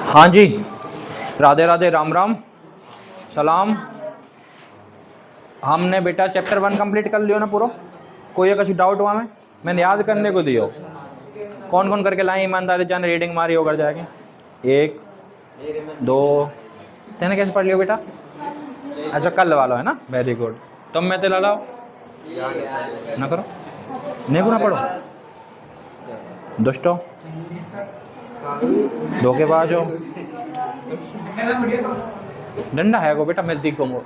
हाँ जी, राधे राधे, राम राम, सलाम। हमने बेटा चैप्टर 1 कंप्लीट कर लियो ना पूरा? कोई कुछ डाउट हुआ में? मैंने याद करने को दियो। कौन कौन करके लाए ईमानदारी जान? रीडिंग मारी होकर जाएगी। 1 2 तेने कैसे पढ़ लियो बेटा? अच्छा कल वाला है ना, वेरी गुड। तुम मैं तो ला लाओ ना करो, नहीं को ना पढ़ो, दुष्टो, धोखेबाज हो। डंडा है को बेटा, मैं दिख गो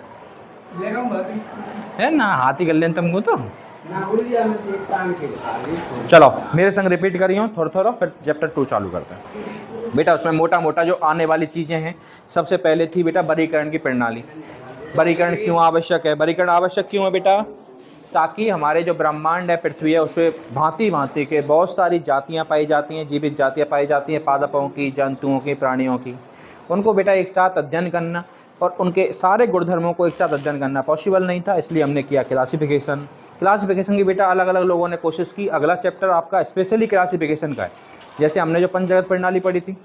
है ना, हाथी कर लें तुमको तो। चलो मेरे संग रिपीट करियो थोड़ा थोड़ा, फिर चैप्टर 2 चालू करते हैं बेटा। उसमें मोटा मोटा जो आने वाली चीज़ें हैं, सबसे पहले थी बेटा वर्गीकरण की प्रणाली। वर्गीकरण क्यों आवश्यक है? वर्गीकरण आवश्यक क्यों है बेटा? ताकि हमारे जो ब्रह्मांड है, पृथ्वी है, उसमें भांति भांति के बहुत सारी जातियां पाई जाती हैं, जीवित जातियां पाई जाती हैं, पादपों की, जंतुओं की, प्राणियों की। उनको बेटा एक साथ अध्ययन करना और उनके सारे गुणधर्मों को एक साथ अध्ययन करना पॉसिबल नहीं था, इसलिए हमने किया क्लासिफिकेशन। क्लासिफिकेशन की बेटा अलग अलग लोगों ने कोशिश की। अगला चैप्टर आपका स्पेशली क्लासिफिकेशन का है। जैसे हमने जो पंचजगत प्रणाली पढ़ी थी,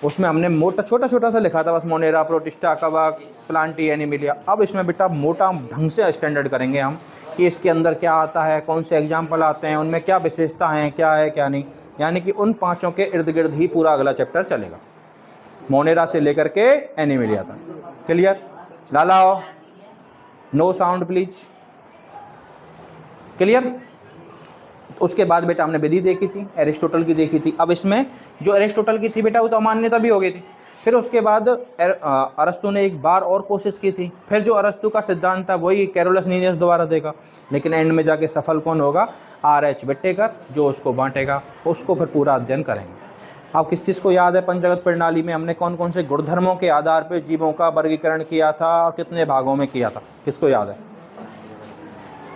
उसमें हमने मोटा छोटा छोटा सा लिखा था बस, मोनेरा, प्रोटिस्टा, कवक, प्लांटी, एनिमिलिया। अब इसमें बेटा मोटा ढंग से स्टैंडर्ड करेंगे हम कि इसके अंदर क्या आता है, कौन से एग्जाम्पल आते हैं, उनमें क्या विशेषता हैं, क्या है क्या नहीं। यानी कि उन पांचों के इर्द गिर्द ही पूरा अगला चैप्टर चलेगा, मोनेरा से लेकर के एनिमिलिया तक। क्लियर? लालाओ, नो साउंड प्लीज। क्लियर? उसके बाद बेटा हमने विधि देखी थी, एरिस्टोटल की देखी थी। अब इसमें जो एरिस्टोटल की थी बेटा, वो तो अमान्यता भी हो गई थी। फिर उसके बाद अरस्तु ने एक बार और कोशिश की थी। फिर जो अरस्तु का सिद्धांत था वही कैरोलस लीनियस दोबारा देगा, लेकिन एंड में जाके सफल कौन होगा? R.H. विट्टेकर, जो उसको बांटेगा। उसको फिर पूरा अध्ययन करेंगे। अब किस किस को याद है पंचजगत प्रणाली में हमने कौन कौन से गुणधर्मों के आधार पर जीवों का वर्गीकरण किया था और कितने भागों में किया था? किसको याद है?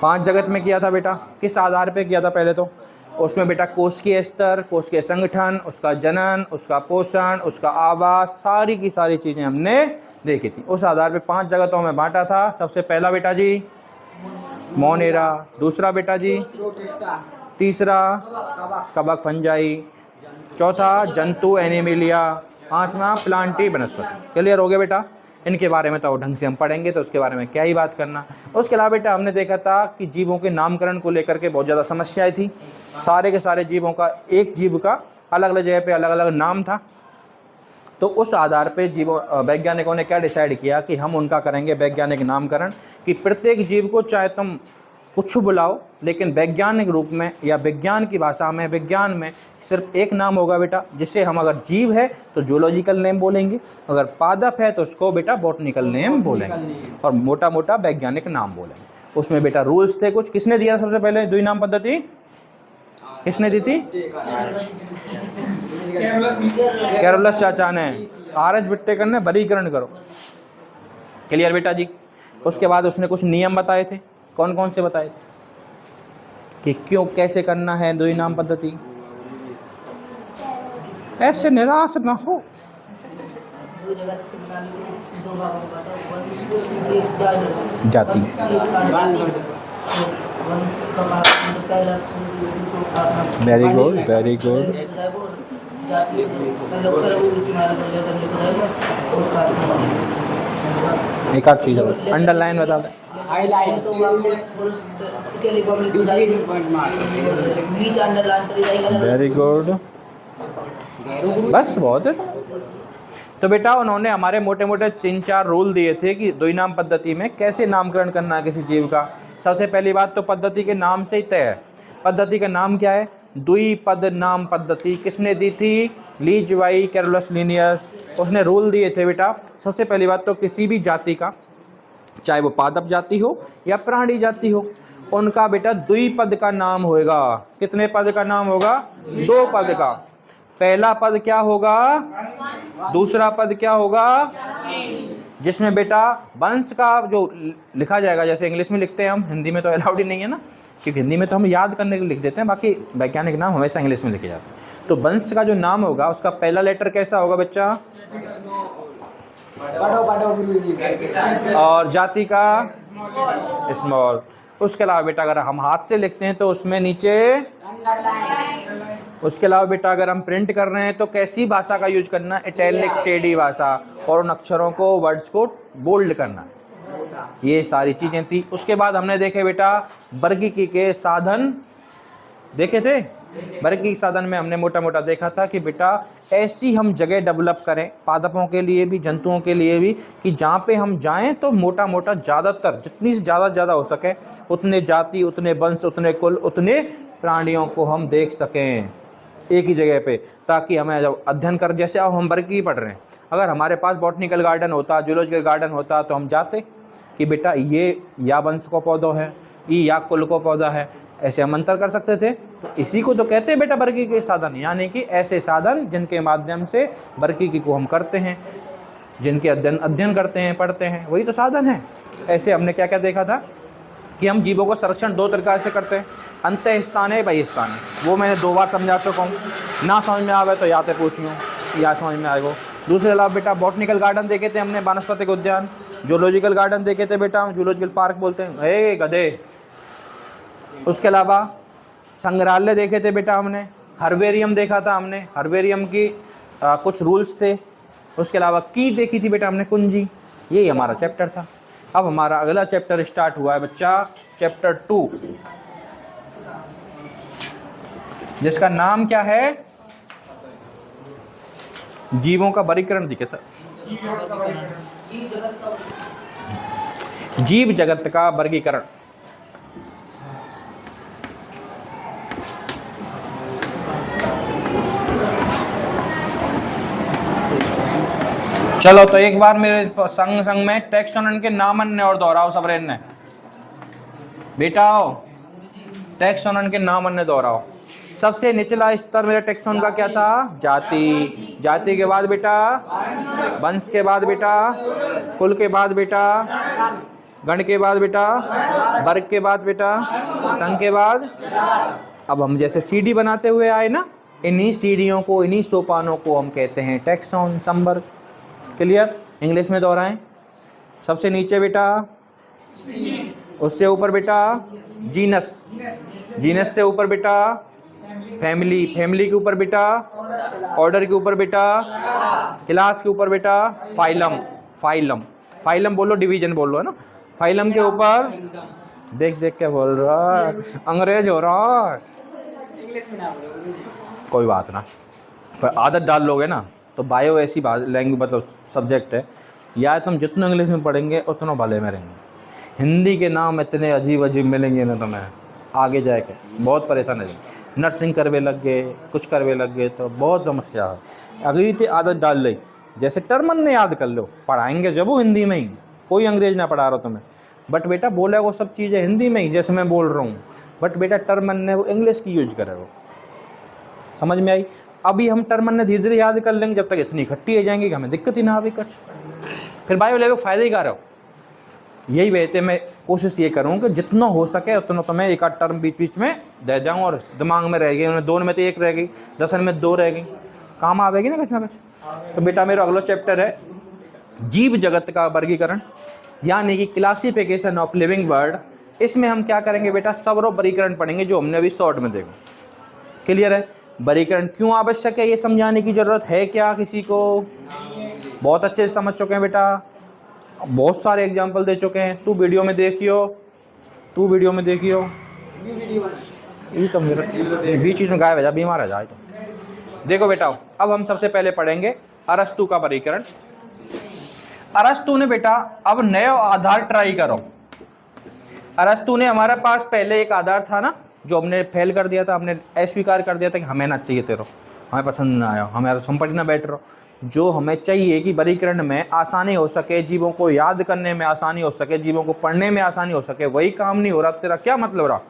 5 जगत में किया था बेटा। किस आधार पे किया था? पहले तो उसमें बेटा कोश की स्तर, कोश के संगठन, उसका जनन, उसका पोषण, उसका आवास, सारी की सारी चीज़ें हमने देखी थी। उस आधार पे 5 जगतों में बांटा था। सबसे पहला बेटा जी मोनेरा, दूसरा बेटा जी तीसरा कवक फंजाई, चौथा जंतु एनिमिलिया, पांचवा प्लांटी वनस्पति। क्लियर हो गया बेटा? इनके बारे में तो ढंग से हम पढ़ेंगे, तो उसके बारे में क्या ही बात करना। उसके अलावा बेटा हमने देखा था कि जीवों के नामकरण को लेकर के बहुत ज़्यादा समस्याएं थी। सारे के सारे जीवों का, एक जीव का अलग अलग जगह पे अलग अलग नाम था। तो उस आधार पे जीवों वैज्ञानिकों ने क्या डिसाइड किया कि हम उनका करेंगे वैज्ञानिक नामकरण, कि प्रत्येक जीव को चाहे तुम कुछ बुलाओ, लेकिन वैज्ञानिक रूप में या विज्ञान की भाषा में, विज्ञान में सिर्फ एक नाम होगा बेटा, जिससे हम अगर जीव है तो जूलॉजिकल नेम बोलेंगे, अगर पादप है तो उसको बेटा बॉटनिकल नेम बोलेंगे, और मोटा मोटा वैज्ञानिक नाम बोलेंगे। उसमें बेटा रूल्स थे कुछ। किसने दिया सबसे पहले द्वि नाम पद्धति? किसने दी थी? कैरोलस चाचा ने। R.H. विट्टेकर ने वर्गीकरण करो। क्लियर बेटा जी? उसके बाद उसने कुछ नियम बताए थे। कौन कौन से बताए थे? कि क्यों, कैसे करना है द्वि नाम पद्धति। ऐसे निराश ना हो। जाति, वेरी गुड वेरी गुड। एक आध चीज अंडरलाइन बता दें। वेरी गुड, बस बहुत है। तो बेटा उन्होंने हमारे मोटे मोटे 3-4 रूल दिए थे कि द्वि नाम पद्धति में कैसे नामकरण करना है किसी जीव का। सबसे पहली बात तो पद्धति के नाम से ही तय है। पद्धति का नाम क्या है? द्विपद नाम पद्धति। किसने दी थी? लीजवाई, कैरोलस लीनियस। उसने रूल दिए थे बेटा, सबसे पहली बात तो किसी भी जाति का, चाहे वो पादप जाति हो या प्राणी जाति हो, उनका बेटा द्विपद का नाम होगा। कितने पद का नाम होगा? 2 पद का। पहला पद क्या होगा? दूसरा पद क्या होगा? जिसमें बेटा वंश का जो लिखा जाएगा, जैसे इंग्लिश में लिखते हैं हम, हिंदी में तो अलाउड ही नहीं है ना, क्योंकि हिंदी में तो हम याद करने के लिए लिख देते हैं, बाकी वैज्ञानिक नाम हमेशा इंग्लिश में लिखे जाते हैं। तो वंश का जो नाम होगा उसका पहला लेटर कैसा होगा बच्चा? और जाति का स्मॉल। उसके अलावा बेटा अगर हम हाथ से लिखते हैं तो उसमें नीचे, उसके अलावा बेटा अगर हम प्रिंट कर रहे हैं तो कैसी भाषा का यूज करना है, इटैलिक टेढ़ी भाषा, और उन अक्षरों को, वर्ड्स को बोल्ड करना है। ये सारी चीजें थी। उसके बाद हमने देखे बेटा वर्गीकी के साधन देखे थे। वर्गीकी साधन में हमने मोटा मोटा देखा था कि बेटा ऐसी हम जगह डेवलप करें पादपों के लिए भी, जंतुओं के लिए भी, कि जहाँ पे हम जाएं तो मोटा मोटा ज़्यादातर, जितनी से ज़्यादा हो सके उतने जाति, उतने वंश, उतने कुल, उतने प्राणियों को हम देख सकें एक ही जगह पे, ताकि हमें जब अध्ययन कर, जैसे अब हम वर्गीकी पढ़ रहे हैं, अगर हमारे पास बॉटनिकल गार्डन होता, जूलॉजिकल गार्डन होता, तो हम जाते कि बेटा ये या वंश का पौधा है, ये या कुल का पौधा है, ऐसे हम अंतर कर सकते थे। तो इसी को तो कहते हैं बेटा वर्गीकी के साधन, यानी कि ऐसे साधन जिनके माध्यम से वर्गीकी को हम करते हैं, जिनके अध्ययन करते हैं, पढ़ते हैं, वही तो साधन है। ऐसे हमने क्या क्या देखा था कि हम जीवों को संरक्षण 2 तरीक़ा से करते हैं, अंतःस्थानीय, बहिस्थानीय। वो मैंने 2 बार समझा चुका हूँ, ना समझ में आवे तो या तो पूछियो या समझ में आएगा। दूसरे अलावा बेटा बॉटनिकल गार्डन देखे थे हमने, वानस्पतिक उद्यान। जूलॉजिकल गार्डन देखे थे बेटा, हम जूलॉजिकल पार्क बोलते हैं, हे गधे। उसके अलावा संग्रहालय देखे थे बेटा हमने, हर्बेरियम देखा था हमने, हर्बेरियम की कुछ रूल्स थे। उसके अलावा की देखी थी बेटा हमने, कुंजी। यही हमारा चैप्टर था। अब हमारा अगला चैप्टर स्टार्ट हुआ है बच्चा, चैप्टर 2, जिसका नाम क्या है, जीवों का वर्गीकरण। दिखे सर, जीव जगत का वर्गीकरण। चलो तो एक बार मेरे संग में टैक्सोनॉमी के नाम अन्य और दोहराओ सब रेन ने बेटा, आओ टैक्सोनॉमी के नाम अन्य दोहराओ। सबसे निचला स्तर मेरे टैक्सोन का क्या था, जाति। जाति के बाद बेटा वंश, के बाद बेटा कुल, के बाद बेटा गण, के बाद बेटा वर्ग, के बाद बेटा संघ, के बाद। अब हम जैसे सीढ़ी बनाते हुए आए ना, इन्हीं सीढ़ियों को, इन्हीं सोपानों को हम कहते हैं टैक्सोन, संवर्ग। क्लियर? इंग्लिश में दोहराएं। सबसे नीचे बेटा, उससे ऊपर बेटा जीनस, जीनस से ऊपर बेटा फैमिली, फैमिली के ऊपर बेटा ऑर्डर, के ऊपर बेटा क्लास, के ऊपर बेटा फाइलम, फाइलम, फाइलम बोलो, डिवीजन बोलो, है ना। फाइलम के ऊपर देख देख के बोल रहा है, अंग्रेज हो रहा है, कोई बात ना, पर आदत डाल लोगे ना तो बायो ऐसी लैंग्वेज मतलब सब्जेक्ट है, या तुम जितना इंग्लिश में पढ़ेंगे उतना भले में रहेंगे। हिंदी के नाम इतने अजीब अजीब मिलेंगे ना तुम्हें आगे जाके, बहुत परेशान है। नर्सिंग करवे लग गए, कुछ करवे लग गए तो बहुत समस्या है। अगली तो आदत डाल ली, जैसे टर्मन ने याद कर लो, पढ़ाएंगे जब वो हिंदी में ही, कोई अंग्रेज ना पढ़ा रहा तुम्हें, बट बेटा बोले वो सब चीज़ें हिंदी में ही जैसे मैं बोल रहा हूँ, बट बेटा टर्मन ने वो इंग्लिश की यूज करे, वो समझ में आई। अभी हम टर्मन ने धीरे धीरे याद कर लेंगे, जब तक इतनी इकट्ठी हो जाएंगी कि हमें दिक्कत ही ना आवे कुछ, फिर बायो लेवल फ़ायदा ही कर रहा हो। यही वजह मैं कोशिश ये करूँ कि जितना हो सके उतना तो मैं एक आध टर्म बीच बीच में दे जाऊँ और दिमाग में रह गई, उन्हें 2 में तो 1 रह गई, 10 में 2 रह गई, काम आवेगी ना कुछ ना कुछ। तो बेटा मेरा अगला चैप्टर है जीव जगत का वर्गीकरण, यानी कि क्लासिफिकेशन ऑफ लिविंग वर्ल्ड। इसमें हम क्या करेंगे बेटा, सबरो वर्गीकरण पढ़ेंगे जो हमने अभी शॉर्ट में देखा। क्लियर है? वर्गीकरण क्यों आवश्यक है ये समझाने की ज़रूरत है क्या किसी को? बहुत अच्छे से समझ चुके हैं बेटा, बहुत सारे एग्जाम्पल दे चुके हैं। तू वीडियो में देखियो, तू वीडियो में देखियो, ये तो मेरा बीच में गायब है जा, बीमार है जाए तो। देखो बेटा, अब हम सबसे पहले पढ़ेंगे अरस्तु का वर्गीकरण। अरस्तु ने बेटा अब नया आधार ट्राई करो। अरस्तु ने, हमारे पास पहले एक आधार था ना जो हमने फेल कर दिया था, हमने अस्वीकार कर दिया था कि हमें ना चाहिए तेरे, हमें पसंद ना आया, हमें संपत्ति ना बैठ रहो। जो हमें चाहिए कि वर्गीकरण में आसानी हो सके, जीवों को याद करने में आसानी हो सके, जीवों को पढ़ने में आसानी हो सके, वही काम नहीं हो रहा, तेरा क्या मतलब रहा?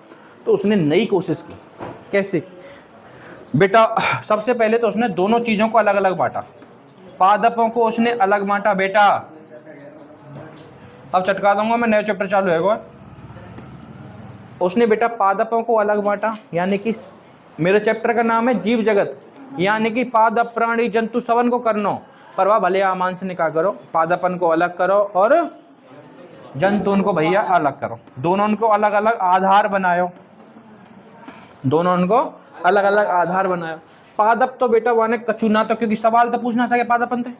तो उसने नई कोशिश की। कैसे बेटा? सबसे पहले तो उसने दोनों चीज़ों को अलग अलग बांटा। पादपों को उसने अलग बांटा बेटा, अब चटका दूंगा मैं, नया चैप्टर चालू है। उसने बेटा पादपों को अलग बांटा, यानी कि मेरे चैप्टर का नाम है जीव जगत, यानी कि पादप प्राणी जंतु सबन को करनो, पर वह भले आमान से निकाह करो, पादपन को अलग करो और जंतुओं को भैया अलग करो, दोनों को अलग अलग आधार बनायो, दोनों को अलग अलग आधार बनायो। पादप तो बेटा वाने कछु ना, तो क्योंकि सवाल तो पूछना सके पादपन थे।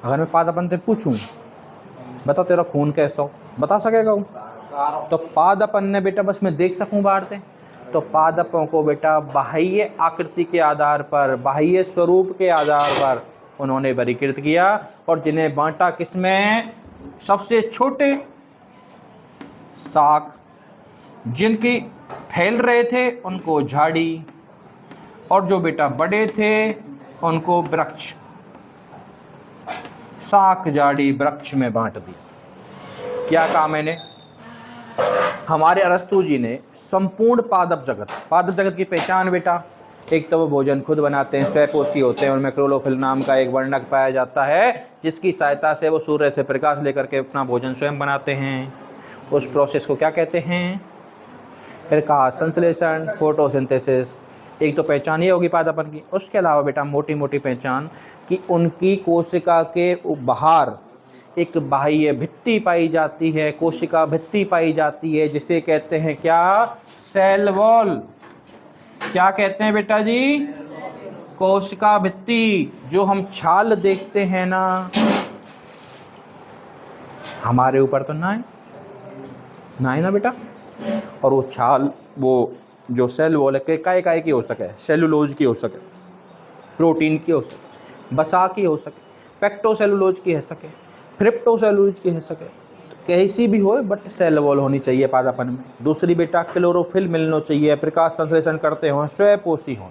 अगर मैं पादपन थे पूछूं बता तेरा खून कैसा हो, बता सकेगा वो? तो पादपन ने बेटा बस मैं देख सकूं बाढ़ते, तो पादपों को बेटा बाह्य आकृति के आधार पर, बाह्य स्वरूप के आधार पर उन्होंने वर्गीकृत किया, और जिन्हें बांटा किसमें? सबसे छोटे शाक, जिनकी फैल रहे थे उनको झाड़ी, और जो बेटा बड़े थे उनको वृक्ष, शाक झाड़ी वृक्ष में बांट दी। क्या कहा मैंने? हमारे अरस्तु जी ने संपूर्ण पादप जगत की पहचान बेटा, एक तो वो भोजन खुद बनाते हैं, स्वयंपोषी होते हैं, उनमें क्लोरोफिल नाम का एक वर्णक पाया जाता है जिसकी सहायता से वो सूर्य से प्रकाश लेकर के अपना भोजन स्वयं बनाते हैं। उस प्रोसेस को क्या कहते हैं? प्रकाश संश्लेषण, फोटोसिंथेसिस। एक तो पहचान ये होगी पादपन की। उसके अलावा बेटा मोटी मोटी पहचान कि उनकी कोशिका के बाहर एक बाह्य भित्ति पाई जाती है, कोशिका भित्ति पाई जाती है, जिसे कहते हैं क्या? Cell wall. क्या कहते हैं बेटा जी? कोशिका भित्ति। जो हम छाल देखते हैं ना, हमारे ऊपर तो ना है ना बेटा, और वो छाल, वो जो सेल वॉल है काय की हो सके, सेलुलोज की हो सके, प्रोटीन की हो सके, बसा की हो सके, पेक्टोसेलुलोज की हो सके, फ्रिप्टोसेलुलोज की हो सके, तो कैसी भी हो बट सेल वॉल होनी चाहिए पादपन में। दूसरी बेटा क्लोरोफिल मिलना चाहिए, प्रकाश संश्लेषण करते हों, स्वयंपोषी हों।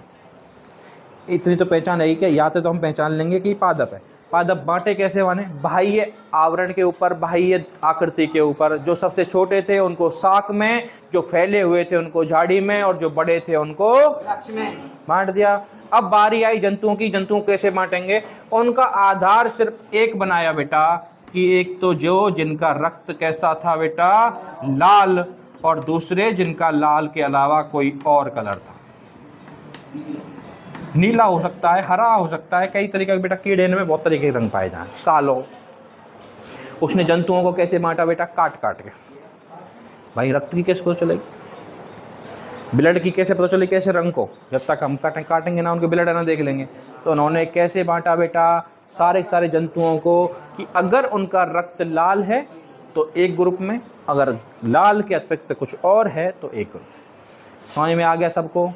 इतनी तो पहचान है कि या तो हम पहचान लेंगे कि पादप है। पादप बांटे कैसे माने? बाह्य आवरण के ऊपर, बाह्य आकृति के ऊपर। जो सबसे छोटे थे उनको शाक में, जो फैले हुए थे उनको झाड़ी में, और जो बड़े थे उनको बांट दिया। अब बारी आई जंतुओं की। जंतुओं कैसे बांटेंगे? उनका आधार सिर्फ एक बनाया बेटा, कि एक तो जो जिनका रक्त कैसा था बेटा? लाल, और दूसरे जिनका लाल के अलावा कोई और कलर था। नीला हो सकता है, हरा हो सकता है, कई तरीके के बेटा। कीड़े में बहुत तरीके के रंग पाए जाए, कालो। उसने जंतुओं को कैसे बांटा बेटा? काट काट के। भाई रक्त की कैसे पता चलेगी? ब्लड की कैसे पता चलेगी? कैसे रंग को? जब तक हम काटेंगे ना, उनके ब्लड ना देख लेंगे। तो उन्होंने कैसे बांटा बेटा? सारे जंतुओं को, कि अगर उनका रक्त लाल है तो एक ग्रुप में, अगर लाल के अतिरिक्त कुछ और है तो एक ग्रुप। समझ में आ गया सबको?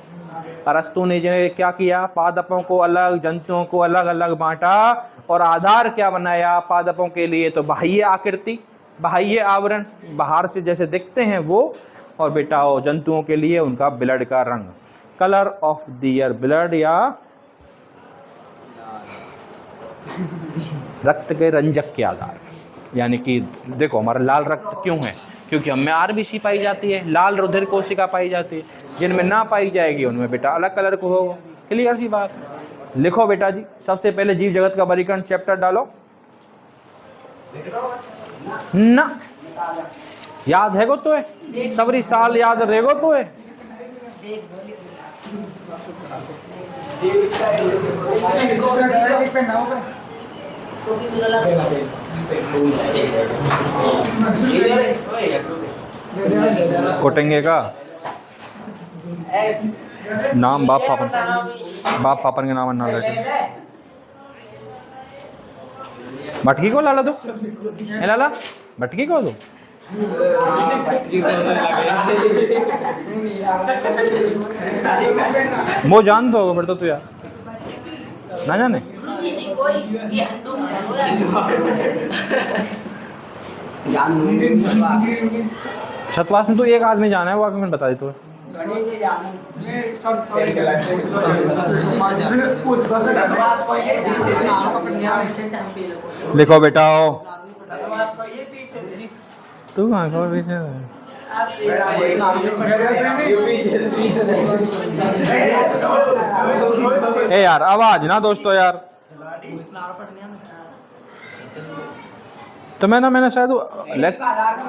अरस्तु ने क्या किया? पादपों को अलग, जंतुओं को अलग अलग बांटा, और आधार क्या बनाया पादपों के लिए? तो बाह्य आकृति, बाह्य आवरण, बाहर से जैसे दिखते हैं वो, और बेटा वो जंतुओं के लिए उनका ब्लड का रंग, कलर ऑफ दियर ब्लड, या रक्त के रंजक के आधार। यानी कि देखो हमारा लाल रक्त क्यों है? क्योंकि हमें आरबीसी पाई जाती है, लाल रुधिर कोशिका पाई जाती है। जिनमें ना पाई जाएगी उनमें बेटा अलग कलर को होगा। क्लियर सी बात? लिखो बेटा जी, सबसे पहले जीव जगत का वर्गीकरण चैप्टर डालो ना। याद है गो तो है, सबरी साल याद रहेगो तो है। कोटेंगे का नाम बाप पापन के नाम ना लेके मटकी को लाला दो, लाला मटकी को दो। वो जान दो फिर तो यार ना जाने। छतवास में तो एक आदमी जाना है, वो आगे मैंने बता दी तो। लिखो बेटा तू पीछे ए यार आवाज ना दोस्तों यार। तो मैंने शायद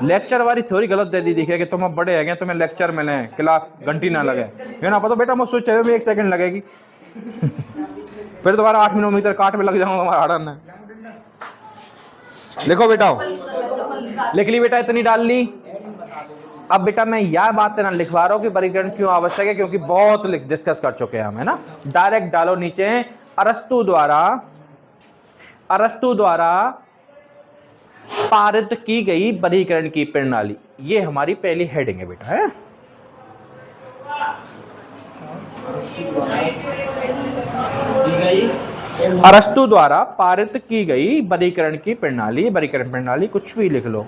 लेक्चर वाली थ्योरी गलत दे दी दिखे कि तुम अब बड़े हैं तुम्हें लेक्चर मिले क्लास घंटी ना लगे। ये ना पता बेटा मुझसे सोचे में 1 सेकंड लगेगी फिर दोबारा 8 मिनट काट में लग जाऊंगा हमारा आड़न है। लिखो बेटा लिख ली बेटा, इतनी डाल ली। अब बेटा मैं यह बात ना लिखवा रहा हूं कि वर्गीकरण क्यों आवश्यक है, क्योंकि बहुत डिस्कस कर चुके हैं हम, है ना। डायरेक्ट डालो नीचे, अरस्तु द्वारा पारित की गई वर्गीकरण की प्रणाली। ये हमारी पहली हेडिंग है बेटा, है। अरस्तु द्वारा पारित की गई वर्गीकरण की प्रणाली, वर्गीकरण प्रणाली कुछ भी लिख लो।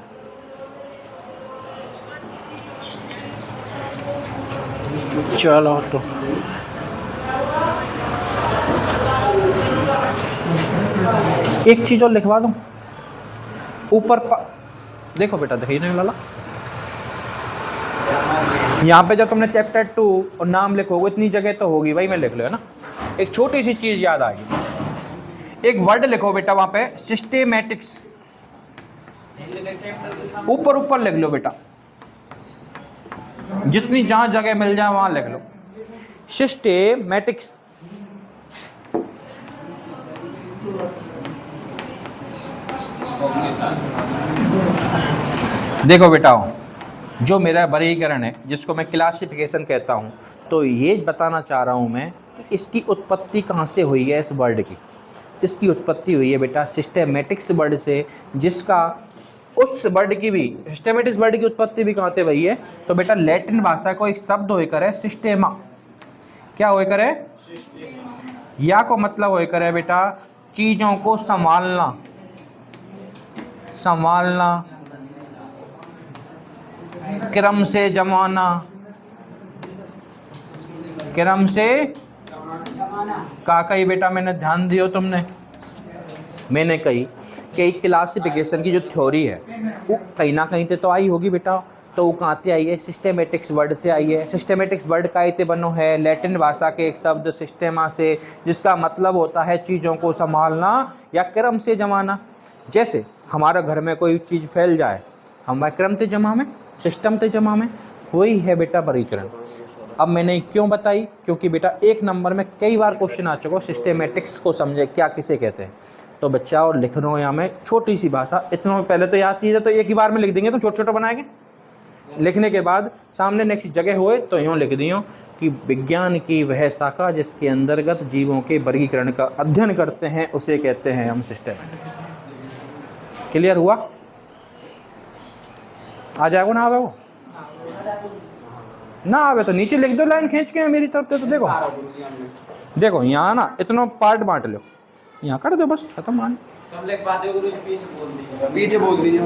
चलो तो एक चीज और लिखवा दूं ऊपर देखो बेटा, देखिए नहीं लाला, यहाँ पे जब तुमने चैप्टर 2 और नाम लिखोगे इतनी जगह तो होगी भाई, मैं लिख लो, है ना। एक छोटी सी चीज याद आएगी, एक वर्ड लिखो बेटा वहां पे, सिस्टेमैटिक्स। ऊपर लिख लो बेटा, जितनी जहां जगह मिल जाए वहां लिख लो, सिस्टेमैटिक्स। देखो बेटा, जो मेरा वर्गीकरण है जिसको मैं क्लासिफिकेशन कहता हूं, तो ये बताना चाह रहा हूं मैं कि इसकी उत्पत्ति कहां से हुई है। इस वर्ड की इसकी उत्पत्ति हुई है बेटा सिस्टेमैटिक्स वर्ड से, जिसका उस वर्ड की भी, सिस्टेमैटिक्स वर्ड की उत्पत्ति भी कहां से हुई है, तो बेटा लैटिन भाषा को एक शब्द होकर है सिस्टेमा। क्या होकर है? या को मतलब होकर है बेटा चीजों को संभालना, क्रम से जमाना, क्रम से का कही बेटा, मैंने ध्यान दियो तुमने, मैंने कही कि क्लासिफिकेशन की जो थ्योरी है वो कहीं ना कहीं से तो आई होगी बेटा। तो वो कहाँ से आई है? सिस्टेमेटिक्स वर्ड से आई है। सिस्टेमेटिक्स वर्ड का इते बनो है लैटिन भाषा के एक शब्द सिस्टेमा से, जिसका मतलब होता है चीज़ों को संभालना या क्रम से जमाना। जैसे हमारे घर में कोई चीज़ फैल जाए, हम क्रम से जमा में, सिस्टम से जमा में, वही है बेटा वर्गीकरण। अब मैंने क्यों बताई? क्योंकि बेटा एक नंबर में कई बार क्वेश्चन आ चुका, सिस्टेमेटिक्स को समझे क्या किसे कहते हैं। तो बच्चा और लिख रहा हूँ यहाँ में छोटी सी भाषा, इतना पहले तो याद चीज़ है तो एक ही बार में लिख देंगे, तो छोटे छोटे बनाएंगे। लिखने के बाद सामने नेक्स्ट जगह होए तो यूँ लिख दियो कि विज्ञान की वह शाखा जिसके अंतर्गत जीवों के वर्गीकरण का अध्ययन करते हैं उसे कहते हैं हम सिस्टेमेटिक्स। क्लियर हुआ? आ जाएगा ना? आवे वो ना आवे तो नीचे लिख दो लाइन खींच के मेरी तरफ से। तो देखो यहाँ ना इतना पार्ट बांट लो, यहाँ कर दो बस, खत्म। मान पीछे बोल दीजिए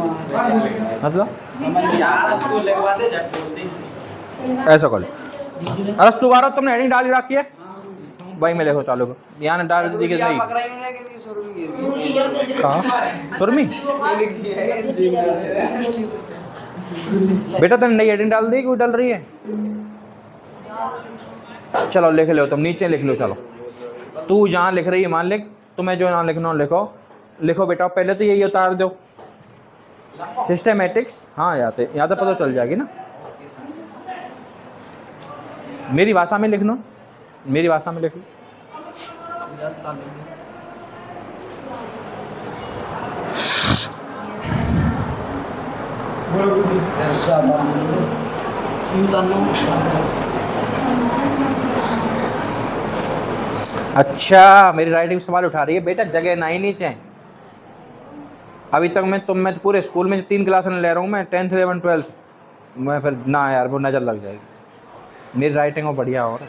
मतलब ऐसा कर लो। अरस्तु द्वारा तुमने हेडिंग डाल रखी है भाई, मैं लिखो चालू को यहाँ डाल दी कि नहीं? कहाँ सुरमी बेटा तुमने नई हेडिंग डाल दी कि वो डाल रही है? चलो लिख लो तुम, नीचे लिख लो। चलो तू जहाँ लिख रही है मान लिख, तुम्हें जो यहाँ लिखना लिखो बेटा। पहले तो यही उतार दो सिस्टेमेटिक्स, हाँ यहाँ तो पता चल जाएगी ना। मेरी भाषा में लिख लो, मेरी भाषा में लिख लो। अच्छा मेरी राइटिंग सवाल उठा रही है बेटा, जगह ना ही नीचे। अभी तक मैं पूरे स्कूल में 3 क्लास ले रहा हूँ मैं, 10th 11th 12th मैं, फिर ना यार वो नज़र लग जाएगी। मेरी राइटिंग वो बढ़िया हो रहा।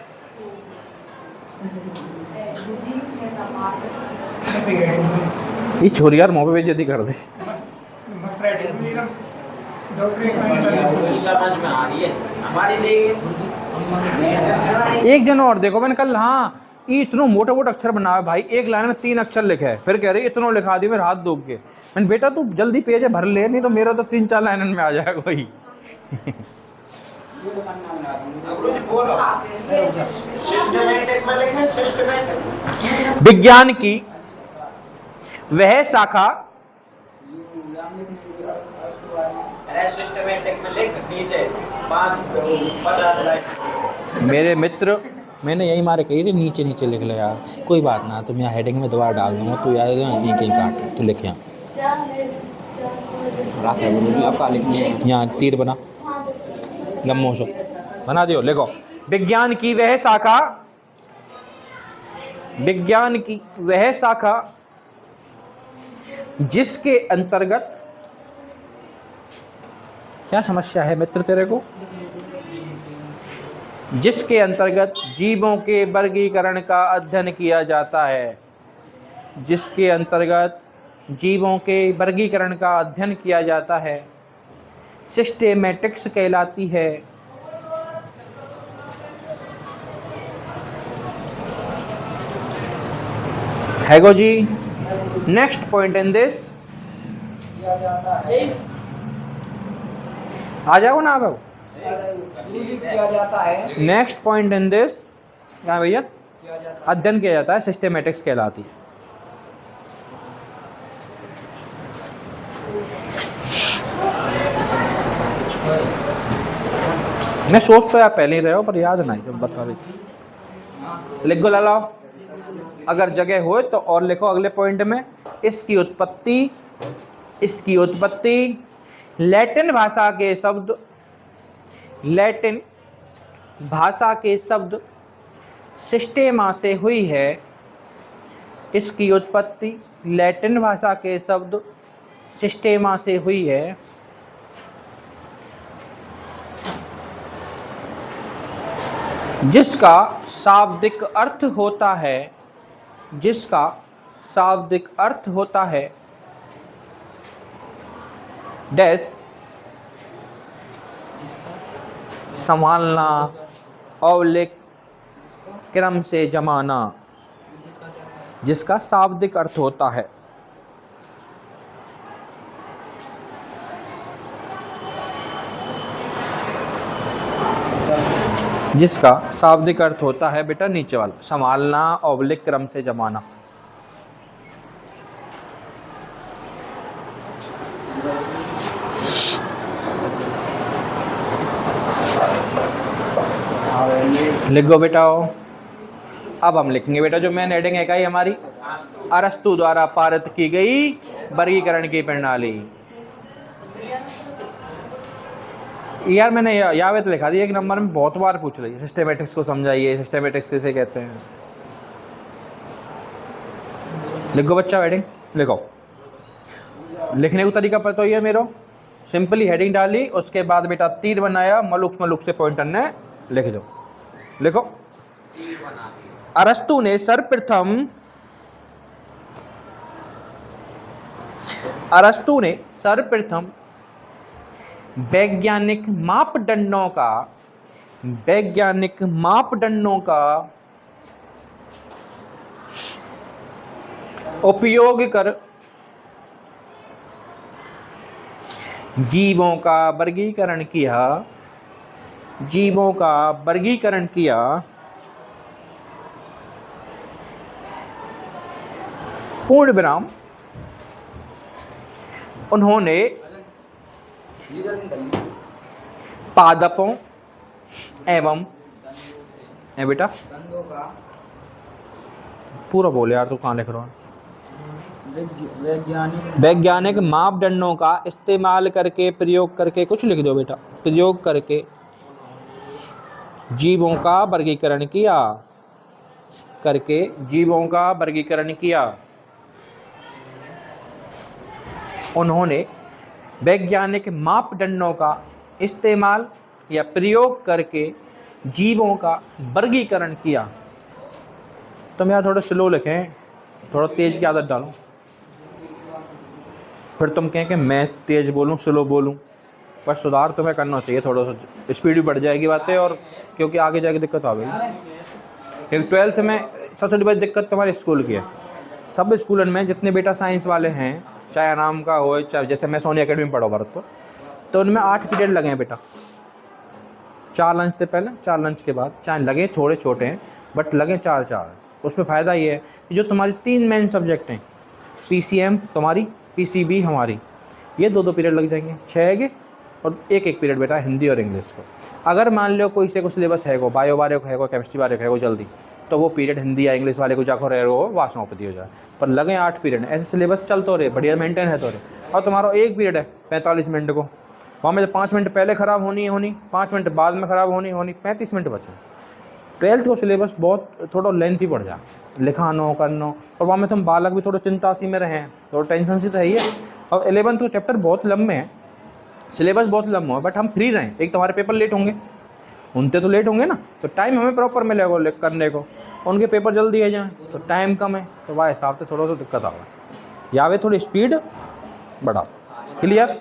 ये छोरी यार मुँह पे बेइज्जती कर दे। एक जन और देखो, मैंने कल हाँ ये इतना मोटा मोटा अक्षर बना है भाई, एक लाइन में 3 अक्षर लिखे है, फिर कह रही इतना लिखा दी मेरे हाथ दुख के। मैंने बेटा तू जल्दी पेज भर ले, नहीं तो मेरा तो 3-4 लाइन में आ जाएगा भाई। विज्ञान की वह शाखा, मेरे मित्र मैंने यही मारे कही थी नीचे नीचे लिख लो यार, कोई बात ना, तुम यहाँ हेडिंग में दोबारा डाल दूंगा, तू यार कहीं काट तू लिख यहाँ। रात है गुरु जी, आपका लिखने है। यहाँ तीर बना, लम्बो सो बना दियो, लिखो विज्ञान की वह शाखा, विज्ञान की वह शाखा जिसके अंतर्गत, क्या समस्या है मित्र तेरे को, जिसके अंतर्गत जीवों के वर्गीकरण का अध्ययन किया जाता है, जिसके अंतर्गत जीवों के वर्गीकरण का अध्ययन किया जाता है, सिस्टेमेटिक्स कहलाती है। हैगो जी, नेक्स्ट पॉइंट इन दिस, आ जाओ ना, आ जाओ। किया जाता है। नेक्स्ट पॉइंट इन दिस क्या भैया, अध्ययन किया जाता है, सिस्टेमेटिक्स कहलाती है। मैं सोच तो यार पहले ही रहे हो पर याद नहीं, जब बता रही लिख गो लाओ, अगर जगह हो तो और लिखो अगले पॉइंट में। इसकी उत्पत्ति, इसकी उत्पत्ति लैटिन भाषा के शब्द, लैटिन भाषा के शब्द सिस्टेमा से हुई है। इसकी उत्पत्ति लैटिन भाषा के शब्द सिस्टेमा से हुई है। जिसका शाब्दिक अर्थ होता है, जिसका शाब्दिक अर्थ होता है डैश संभालना, औलिक क्रम से जमाना, जिसका शाब्दिक अर्थ होता है। जिसका शाब्दिक अर्थ होता है बेटा नीचे वाला, संभालना, औलिक क्रम से जमाना। लिख गो बेटा। अब हम लिखेंगे बेटा जो मेन हेडिंग है क्या हमारी, अरस्तु द्वारा पारित की गई वर्गीकरण की प्रणाली। यार मैंने यावेत लिखा दिया एक नंबर में, बहुत बार पूछ रही है सिस्टेमेटिक्स को समझाइए, सिस्टेमेटिक्स किसे कहते हैं। लिखो बच्चा हेडिंग, लिखो। लिखने का तरीका पता ही है मेरा, सिंपली हेडिंग डाली, उसके बाद बेटा तीर बनाया, मलुक मलुक से पॉइंटर ने लिख दो। लिखो, अरस्तु ने सर्वप्रथम, अरस्तु ने सर्वप्रथम वैज्ञानिक मापदंडों का, वैज्ञानिक मापदंडों का उपयोग कर जीवों का वर्गीकरण किया, जीवों का वर्गीकरण किया। पूर्ण विराम। उन्होंने पादपों एवं बेटा पूरा बोले यार, तू कहाँ लिख रहा है। वैज्ञानिक मापदंडों का इस्तेमाल करके, प्रयोग करके, कुछ लिख दो बेटा, प्रयोग करके जीवों का वर्गीकरण किया, करके जीवों का वर्गीकरण किया। उन्होंने वैज्ञानिक मापदंडों का इस्तेमाल या प्रयोग करके जीवों का वर्गीकरण किया। तुम यार थोड़ा स्लो लिखें, थोड़ा तेज की आदत डालो, फिर तुम कहें कि मैं तेज बोलूं स्लो बोलूं, पर सुधार तुम्हें करना चाहिए, थोड़ा सा स्पीड भी बढ़ जाएगी बातें, और क्योंकि आगे जाके दिक्कत आ गई। क्योंकि 12th में सबसे बड़ी दिक्कत तुम्हारे स्कूल की है। सब स्कूलन में जितने बेटा साइंस वाले हैं, चाहे आराम का हो, चाहे जैसे मैं सोनी एकेडमी में पढ़ा भरतपुर, तो उनमें 8 पीरियड लगे हैं बेटा। 4 लंच से पहले, 4 लंच के बाद, चाहे लगे थोड़े छोटे हैं बट लगे 4-4। उसमें फ़ायदा ये है कि जो तुम्हारी 3 मेन सब्जेक्ट हैं, PCM तुम्हारी, PCB हमारी, ये 2-2 पीरियड लग जाएंगे, 6 है, और एक पीरियड बेटा हिंदी और इंग्लिश को। अगर मान लो कोई से को सिलेबस है, बायो बारे को है, केमिस्ट्री बारे को है, जल्दी तो वो पीरियड हिंदी या इंग्लिश वाले को जाकर रहे हो वासनापति हो जाए, पर लगे 8 पीरियड, ऐसे सिलेबस चल तो रहे, बढ़िया मेंटेन है तो रहे। और तुम्हारा एक पीरियड है 45 मिनट को, वहाँ में 5 मिनट पहले ख़राब होनी 5 मिनट बाद में ख़राब होनी 35 मिनट बचे। 12th को सिलेबस बहुत थोड़ा लेंथी पड़ जाए, लिखानो करनो, और वहाँ में तुम बालक भी थोड़ा चिंता सी में रहें, थोड़ा टेंशन सी तो है ही है। और 11th को चैप्टर बहुत लंबे हैं, सिलेबस बहुत लंबा है, बट हम फ्री रहें। एक तुम्हारे पेपर लेट होंगे, उनके तो लेट होंगे ना, तो टाइम हमें प्रॉपर मिलेगा करने को, उनके पेपर जल्दी आ जाएँ तो टाइम कम है, तो वह हिसाब से थोड़ा सा दिक्कत आ गई। या वे थोड़ी स्पीड बढ़ाओ। क्लियर?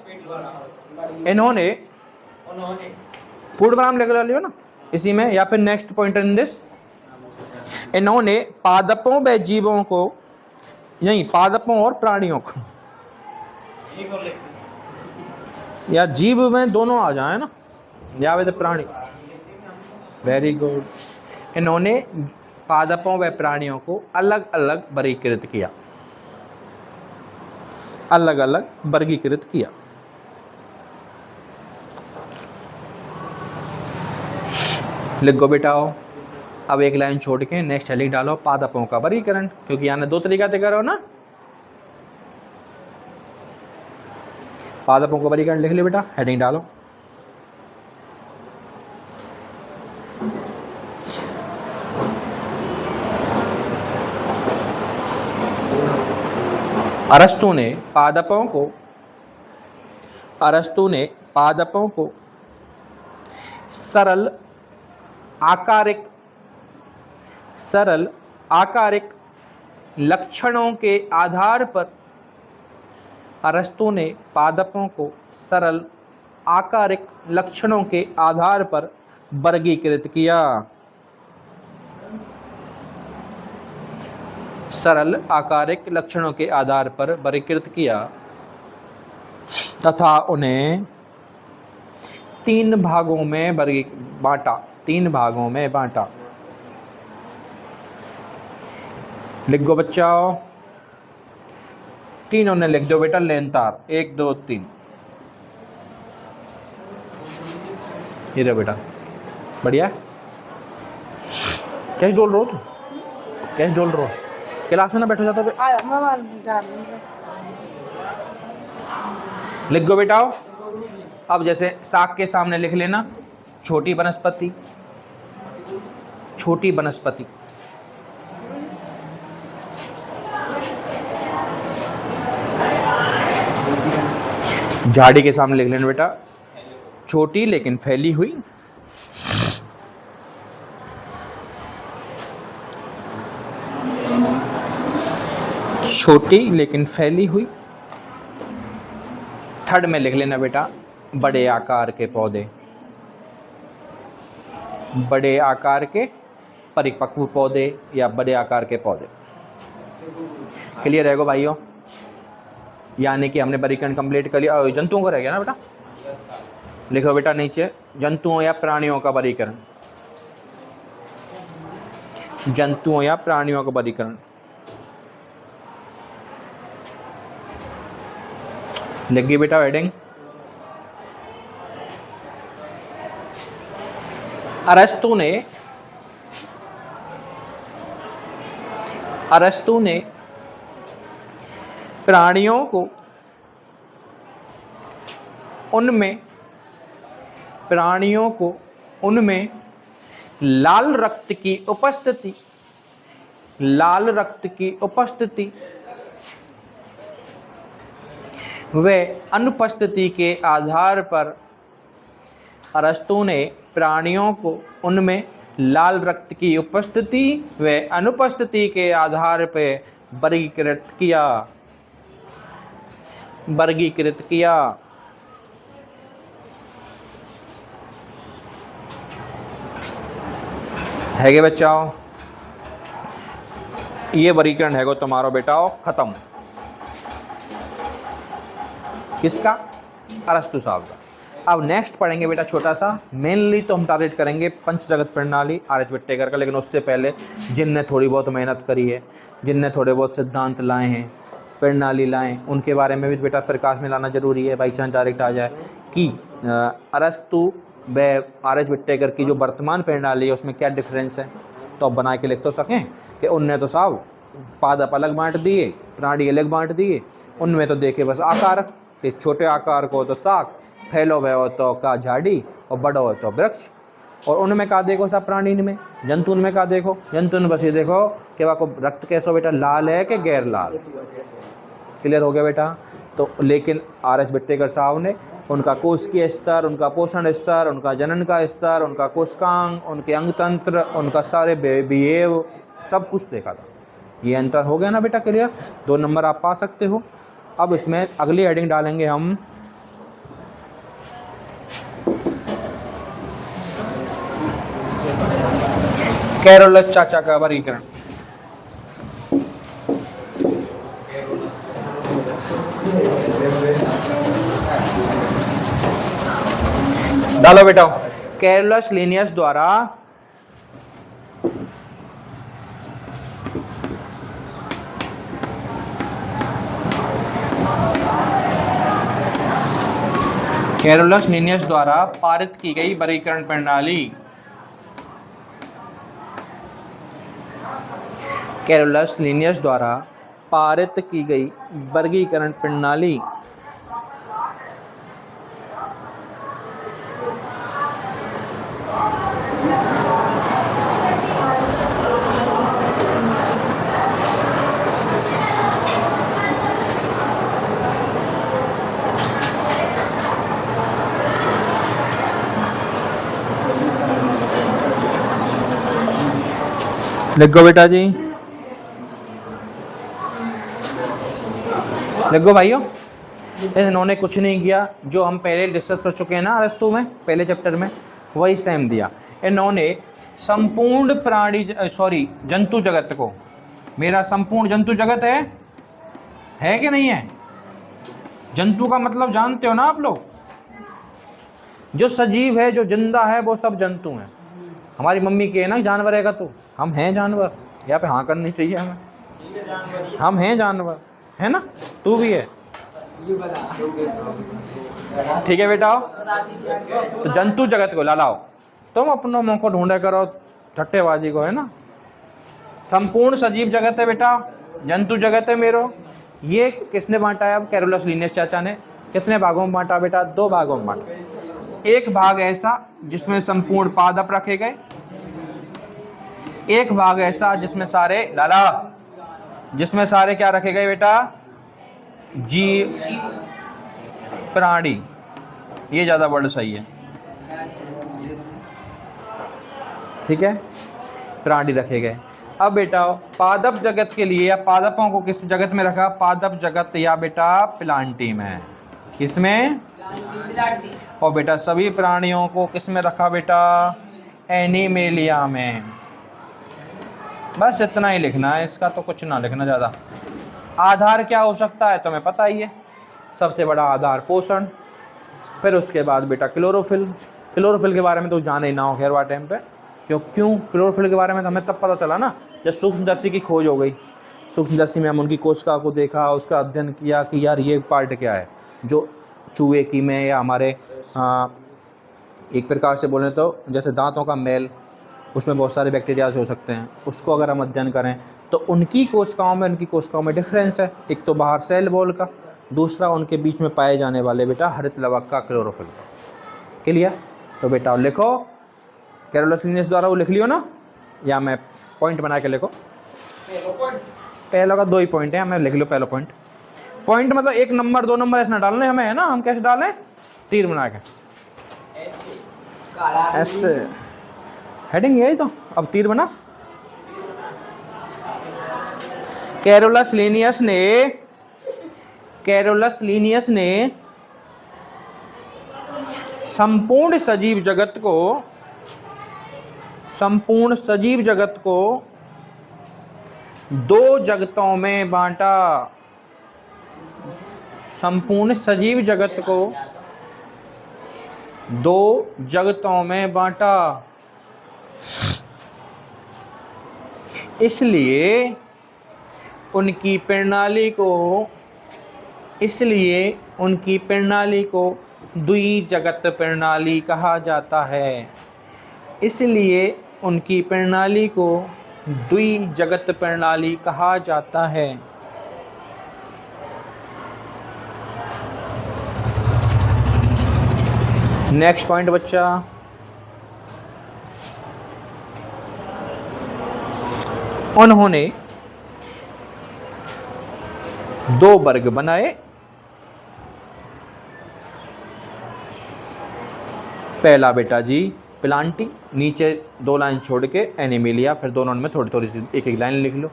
इन्होंने पूर्णविराम लिख लियो ना इसी में, या फिर नेक्स्ट पॉइंट इन दिस, इन्होंने पादपों व जीवों को, नहीं पादपों और प्राणियों को, या जीव में दोनों आ जाए ना, या वे प्राणी, वेरी गुड। इन्होंने पादपों व प्राणियों को अलग अलग वर्गीकृत किया, अलग अलग वर्गीकृत किया। लिख गो बेटाओ। अब एक लाइन छोड़ के नेक्स्ट हेडिंग डालो, पादपों का वर्गीकरण, क्योंकि यहाँ 2 तरीका से करो ना। पादपों का वर्गीकरण लिख ले बेटा, हेडिंग डालो। अरस्तु ने पादपों को सरल आकारिक लक्षणों के आधार पर, अरस्तु ने पादपों को सरल आकारिक लक्षणों के आधार पर वर्गीकृत किया। सरल आकारिक लक्षणों के आधार पर वर्गीकृत किया तथा उन्हें 3 भागों में बांटा। लिख दो बच्चों, तीनों ने लिख दो बेटा लेनतार, 1 2 3। ये रहा बेटा, बढ़िया। कैसे डोल रहे हो तुम, कैसे डोल रहे हो? क्लास में ना बैठो जाता। लिख दो बेटा। अब जैसे साग के सामने लिख लेना छोटी वनस्पति, छोटी वनस्पति। झाड़ी के सामने लिख लेना बेटा छोटी लेकिन फैली हुई। छोटी लेकिन फैली हुई। थर्ड में लिख लेना बेटा बड़े आकार के पौधे, बड़े आकार के परिपक्व पौधे या बड़े आकार के पौधे। क्लियर रहेगा भाइयों? यानी कि हमने वर्गीकरण कंप्लीट कर लिया। जंतुओं का रह गया ना बेटा, लिखो बेटा नीचे जंतुओं या प्राणियों का वर्गीकरण, जंतुओं या प्राणियों का वर्गीकरण लिख गई बेटा हेडिंग। अरस्तु ने प्राणियों को उनमें लाल रक्त की उपस्थिति व अनुपस्थिति के आधार पर, अरस्तु ने प्राणियों को उनमें लाल रक्त की उपस्थिति व अनुपस्थिति के आधार पर वर्गीकृत किया। है गे बच्चाओ? ये वर्गीकरण है गो तुम्हारा बेटाओ खत्म। किसका? अरस्तु साहब का। अब नेक्स्ट पढ़ेंगे बेटा छोटा सा, मेनली तो हम टारगेट करेंगे पंच जगत प्रणाली आर.एच. विट्टेकर का, लेकिन उससे पहले जिनने थोड़ी बहुत मेहनत करी है, जिनने थोड़े बहुत सिद्धांत लाए हैं, प्रणाली लाए, उनके बारे में भी बेटा प्रकाश में लाना जरूरी है। बाई चांस डायरेक्ट आ जाए कि अरस्तु व आर.एच. विट्टेकर की जो वर्तमान प्रणाली है उसमें क्या डिफरेंस है, तो अब बना के लिख तो सकें कि उनने तो साहब पादप अलग बांट दिए, प्राणी अलग बांट दिए। उनमें तो देखे बस आकार कि छोटे आकार को तो साग, फैलो हुए हो तो का झाड़ी और बड़ो हो तो वृक्ष। और उनमें का देखो सब प्राणी में, जंतु में का देखो, जंतु में बस ये देखो कि वह को रक्त कैसो बेटा, लाल है कि गैर लाल। क्लियर हो गया बेटा। तो लेकिन आर.एच. बिट्टेकर साहब ने उनका कोशिकीय स्तर, उनका पोषण स्तर, उनका जनन का स्तर, उनका कोशिकांग, उनके अंग तंत्र, उनका सारे बिहेव सब कुछ देखा था। ये अंतर हो गया ना बेटा क्लियर। 2 नंबर आप पा सकते हो। अब इसमें अगली हेडिंग डालेंगे हम कैरोलस चाचा का वर्गीकरण। डालो बेटा। कैरोलस लिनियस द्वारा कैरोलस लिनियस द्वारा पारित की गई वर्गीकरण प्रणाली। कैरोलस लिनियस द्वारा पारित की गई वर्गीकरण प्रणाली लिखो बेटा जी, लिखो भाइयों। इन्होंने कुछ नहीं किया, जो हम पहले डिस्कस कर चुके हैं ना अरस्तु में, पहले चैप्टर में, वही सेम दिया। इन्होंने संपूर्ण प्राणी जंतु जगत को, मेरा संपूर्ण जंतु जगत है कि नहीं है? जंतु का मतलब जानते हो ना आप लोग, जो सजीव है, जो जिंदा है, वो सब जंतु हैं। हमारी मम्मी के है ना जानवर है का, तो हम हैं जानवर। यहाँ पे हाँ करनी चाहिए हमें, हम हैं जानवर, है ना? तू भी है, ठीक है बेटा। तो जंतु जगत को लाओ, तुम अपनों मुँह को ढूंढे करो ठट्टेबाजी को, है ना। संपूर्ण सजीव जगत है बेटा, जंतु जगत है मेरो। ये किसने बांटा है? अब कैरोलस लिनियस चाचा ने कितने भागों में बांटा बेटा? 2 भागों में बांटा। एक भाग ऐसा जिसमें संपूर्ण पादप रखे गए, एक भाग ऐसा जिसमें सारे लाला, जिसमें सारे क्या रखे गए बेटा? जीव प्राणी। ये ज्यादा वर्ड सही है, ठीक है, प्राणी रखे गए। अब बेटा पादप जगत के लिए, या पादपों को किस जगत में रखा? पादप जगत या बेटा प्लांटी में। किसमें? और बेटा सभी प्राणियों को किस में रखा बेटा? एनिमेलिया में। बस इतना ही लिखना है, इसका तो कुछ ना लिखना ज़्यादा। आधार क्या हो सकता है तुम्हें पता ही है, सबसे बड़ा आधार पोषण। फिर उसके बाद बेटा क्लोरोफिल। क्लोरोफिल के बारे में तो जाने ही ना हो खैर वाला टाइम पे। क्यों क्लोरोफिल के बारे में तो हमें तब पता चला ना जब सूक्ष्मदर्शी की खोज हो गई। सूक्ष्मदर्शी में हम उनकी कोशिका को देखा, उसका अध्ययन किया कि यार ये पार्ट क्या है, जो चूहे की में या हमारे एक प्रकार से बोलें तो जैसे दांतों का मैल, उसमें बहुत सारे बैक्टीरिया हो सकते हैं। उसको अगर हम अध्ययन करें तो उनकी कोशिकाओं में डिफरेंस है। एक तो बाहर सेल वॉल का, दूसरा उनके बीच में पाए जाने वाले बेटा हरित लवक का, क्लोरोफिल का। क्लियर? तो बेटा लिखो कैरोलस लिनियस द्वारा, वो लिख लियो ना, या मैं पॉइंट बना के लिखो। पहला का 2 ही पॉइंट है, हमें लिख लो पहला पॉइंट। पॉइंट मतलब 1 नंबर 2 नंबर ऐसे ना डालने हमें, है ना। हम कैसे डालें? तीर बना के ऐसे, हेडिंग यही तो। अब तीर बना। कैरोलस लिनियस ने संपूर्ण सजीव जगत को 2 जगतों में बांटा। संपूर्ण सजीव जगत को 2 जगतों में बांटा। इसलिए उनकी प्रणाली को द्विजगत प्रणाली कहा जाता है। इसलिए उनकी प्रणाली को द्विजगत प्रणाली कहा जाता है। नेक्स्ट पॉइंट बच्चा, उन्होंने दो वर्ग बनाए। पहला बेटा जी प्लांटी, नीचे दो लाइन छोड़ के एनिमेलिया, फिर दोनों में थोड़ी थोड़ी सी एक एक लाइन लिख लो।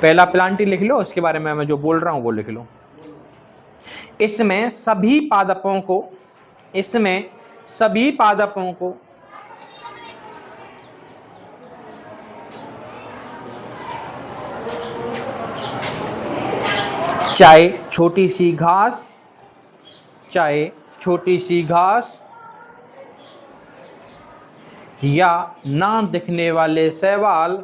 पहला प्लांटी लिख लो, इसके बारे में मैं जो बोल रहा हूं वो लिख लो। इसमें सभी पादपों को चाहे छोटी सी घास या ना दिखने वाले शैवाल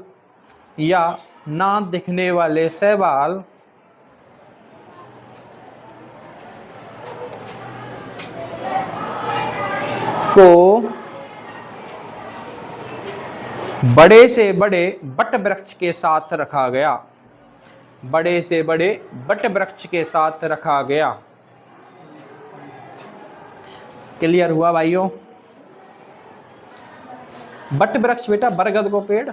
को बड़े से बड़े बट वृक्ष के साथ रखा गया। क्लियर हुआ भाइयों? बट वृक्ष बेटा बरगद को पेड़,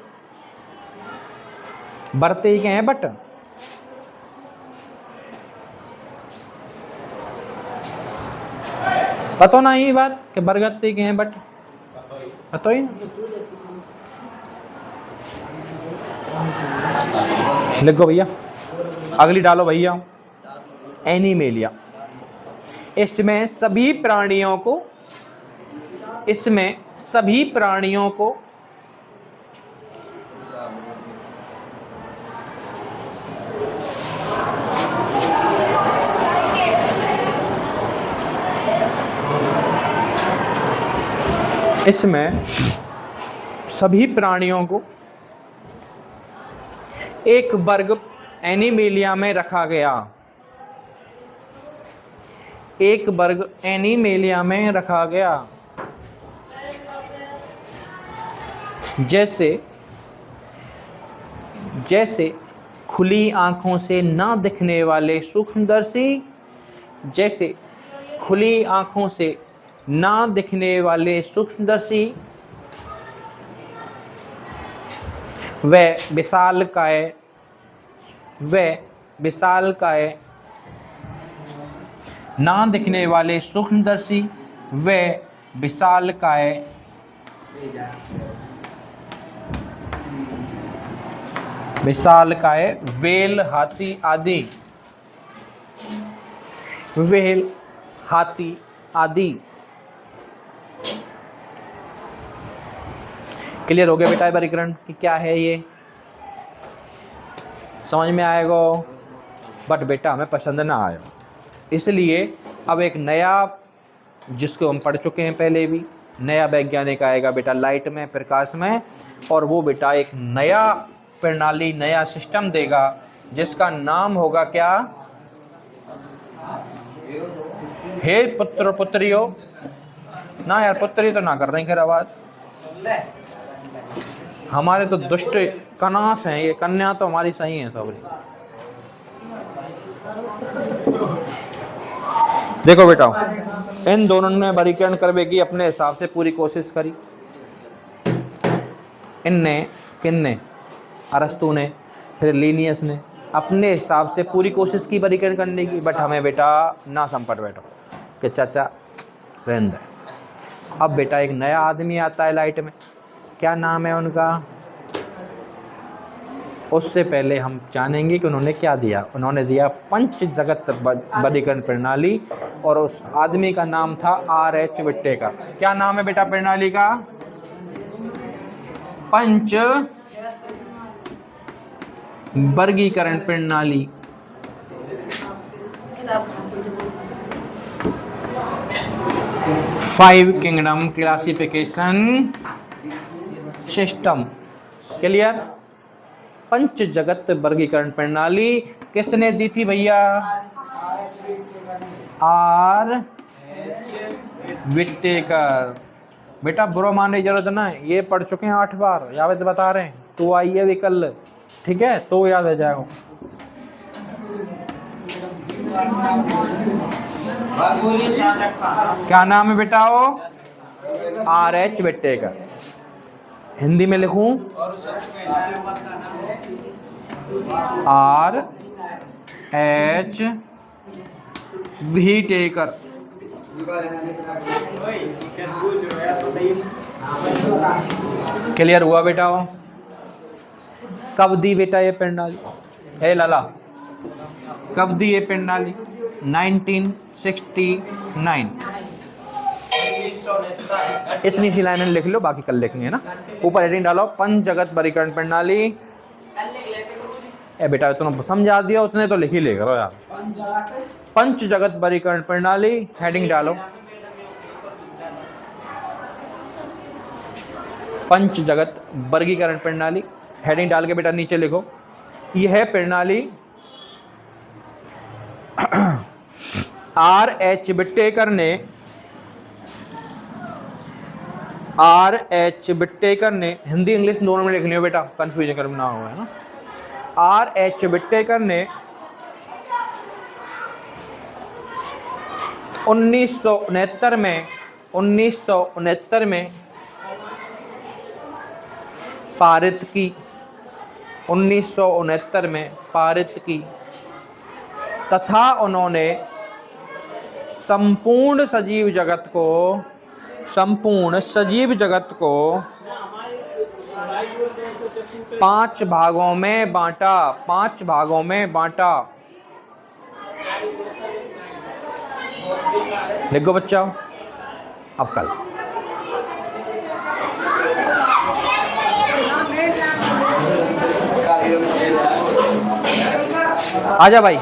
बरते ही हैं बट। पता ना ये बात कि बरगद के हैं बट, पता ही लिखो भैया, अगली डालो भैया। एनिमेलिया, इसमें सभी प्राणियों को एक वर्ग एनिमेलिया में रखा गया। जैसे खुली आंखों से ना दिखने वाले सूक्ष्मदर्शी व विशालकाय ना दिखने वाले सूक्ष्मदर्शी व विशालकाय वेल, हाथी आदि। क्लियर हो गया बेटा वर्गीकरण कि क्या है ये? समझ में आएगा? बट बेटा हमें पसंद ना आया, इसलिए अब एक नया, जिसको हम पढ़ चुके हैं पहले भी, नया वैज्ञानिक आएगा बेटा लाइट में, प्रकाश में, और वो बेटा एक नया प्रणाली, नया सिस्टम देगा जिसका नाम होगा क्या? हे पुत्र पुत्रियों, ना यार पुत्री तो ना कर रही खैर आवाज, हमारे तो दुष्ट कनास हैं ये, कन्या तो हमारी सही है सब। देखो बेटा, इन दोनों ने वर्गीकरण करने की अपने हिसाब से पूरी कोशिश करी। किन्ने? अरस्तु ने, फिर लीनियस ने अपने हिसाब से पूरी कोशिश की वर्गीकरण करने की। बट हमें बेटा ना संपट बैठो कि चाचा रहने दे। अब बेटा एक नया आदमी आता है लाइट में, क्या नाम है उनका? उससे पहले हम जानेंगे कि उन्होंने क्या दिया। उन्होंने दिया पंच जगत वर्गीकरण प्रणाली, और उस आदमी का नाम था R.H. विट्टेकर। क्या नाम है बेटा प्रणाली का? पंच वर्गीकरण प्रणाली। Five kingdom classification system. Clear? पंच जगत वर्गीकरण प्रणाली किसने दी थी भैया? R.H. विट्टेकर। बेटा बुरा मानने की जरूरत ना है, ये पढ़ चुके हैं 8 बार, जावेद बता रहे हैं। तो आइए भी कल, ठीक है, तो याद आ जाएगा। क्या नाम है बेटा वो? RH Whittaker. हिंदी में लिखूं RH विटेकर। क्लियर हुआ बेटा वो? कब दी बेटा ये प्रणाली? हे लाला, कब दी ये प्रणाली? 1969। इतनी सी लाइनें लिख लो, बाकी कल लिखेंगे ना। ऊपर हेडिंग डालो, पंच जगत वर्गीकरण प्रणाली। ए बेटा तुमने समझा दिया, उतने तो लिख ही ले करो यार। पंच जगत वर्गीकरण प्रणाली, हेडिंग डालो पंच जगत वर्गीकरण प्रणाली, हेडिंग डाल के बेटा नीचे लिखो, यह है प्रणाली RH विटेकर ने हिंदी इंग्लिश दोनों में लिखनी हो बेटा, कंफ्यूजन कर ना हो, है ना। RH विटेकर ने 1969 में पारित की, 1969 में पारित की, तथा उन्होंने संपूर्ण सजीव जगत को 5 भागों में बांटा, 5 भागों में बांटा। लिखो बच्चा, अब कल आजा भाई।